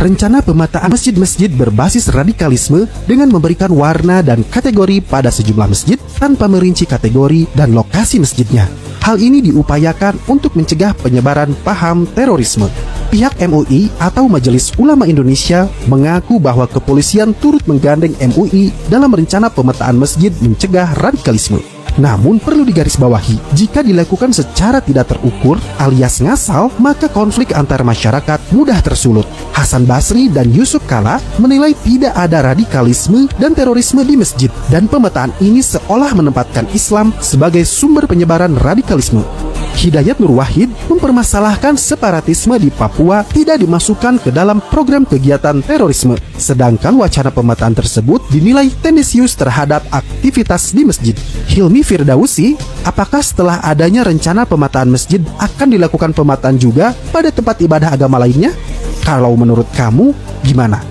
rencana pemetaan masjid-masjid berbasis radikalisme dengan memberikan warna dan kategori pada sejumlah masjid tanpa merinci kategori dan lokasi masjidnya. Hal ini diupayakan untuk mencegah penyebaran paham terorisme. Pihak MUI atau Majelis Ulama Indonesia mengaku bahwa kepolisian turut menggandeng MUI dalam rencana pemetaan masjid mencegah radikalisme. Namun perlu digarisbawahi, jika dilakukan secara tidak terukur alias ngasal, maka konflik antar masyarakat mudah tersulut. Hasan Basri dan Yusuf Kala menilai tidak ada radikalisme dan terorisme di masjid, dan pemetaan ini seolah menempatkan Islam sebagai sumber penyebaran radikalisme. Hidayat Nur Wahid mempermasalahkan separatisme di Papua tidak dimasukkan ke dalam program kegiatan terorisme, sedangkan wacana pemetaan tersebut dinilai tendensius terhadap aktivitas di masjid. Hilmi Firdausi, apakah setelah adanya rencana pemetaan masjid akan dilakukan pemetaan juga pada tempat ibadah agama lainnya? Kalau menurut kamu, gimana?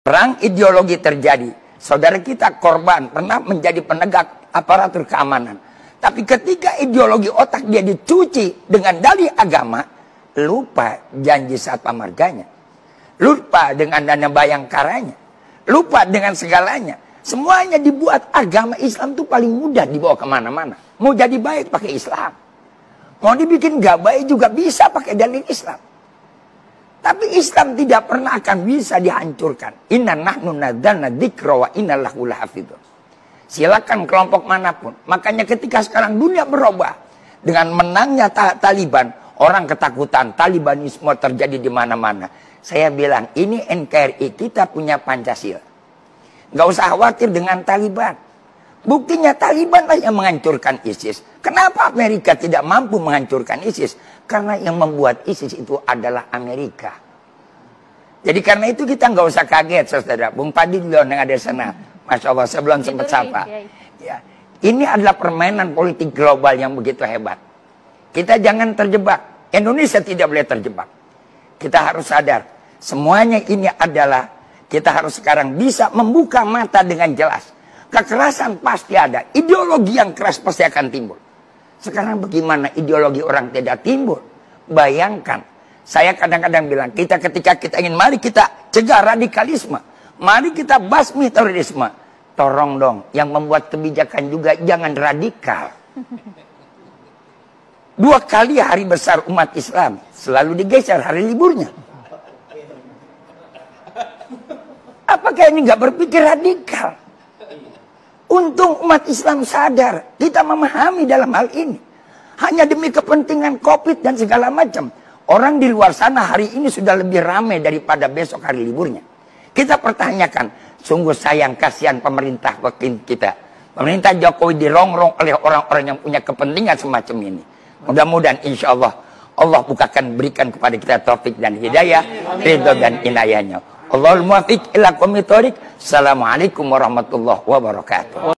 Perang ideologi terjadi. Saudara kita korban pernah menjadi penegak aparatur keamanan. Tapi ketika ideologi otak dia dicuci dengan dalih agama, lupa janji Satpam Marganya, lupa dengan dana bayangkaranya, lupa dengan segalanya. Semuanya dibuat agama Islam itu paling mudah dibawa kemana-mana. Mau jadi baik pakai Islam, mau dibikin gak baik juga bisa pakai dalil Islam. Tapi Islam tidak pernah akan bisa dihancurkan. Inna nahnu nadzalna dzikra wa inna lahu lahafidhun. Silakan kelompok manapun. Makanya ketika sekarang dunia berubah dengan menangnya Taliban, orang ketakutan, Talibanisme terjadi di mana-mana. Saya bilang ini NKRI, kita punya Pancasila. Nggak usah khawatir dengan Taliban. Buktinya Taliban lah yang menghancurkan ISIS. Kenapa Amerika tidak mampu menghancurkan ISIS? Karena yang membuat ISIS itu adalah Amerika. Jadi karena itu kita nggak usah kaget, saudara. Bung Padilon yang ada di sana. Masya Allah, saya belum sempat sapa. Ya, ini adalah permainan politik global yang begitu hebat. Kita jangan terjebak. Indonesia tidak boleh terjebak. Kita harus sadar. Semuanya ini adalah, kita harus sekarang bisa membuka mata dengan jelas. Kekerasan pasti ada. Ideologi yang keras pasti akan timbul. Sekarang bagaimana ideologi orang tidak timbul? Bayangkan. Saya kadang-kadang bilang, ketika kita ingin, mari kita cegah radikalisme. Mari kita basmi terorisme. Tolong dong, yang membuat kebijakan juga jangan radikal. 2 kali hari besar umat Islam selalu digeser hari liburnya. Apakah ini nggak berpikir radikal? Untung umat Islam sadar, kita memahami dalam hal ini. Hanya demi kepentingan COVID dan segala macam. Orang di luar sana hari ini sudah lebih ramai daripada besok hari liburnya. Kita pertanyakan, sungguh sayang kasihan pemerintah kita. Pemerintah Jokowi dirongrong oleh orang-orang yang punya kepentingan semacam ini. Mudah-mudahan insya Allah, Allah bukakan berikan kepada kita taufik dan hidayah, ridho dan inayahnya. Allahul muwaffiq ila aqwamit thoriq. Assalamualaikum warahmatullahi wabarakatuh.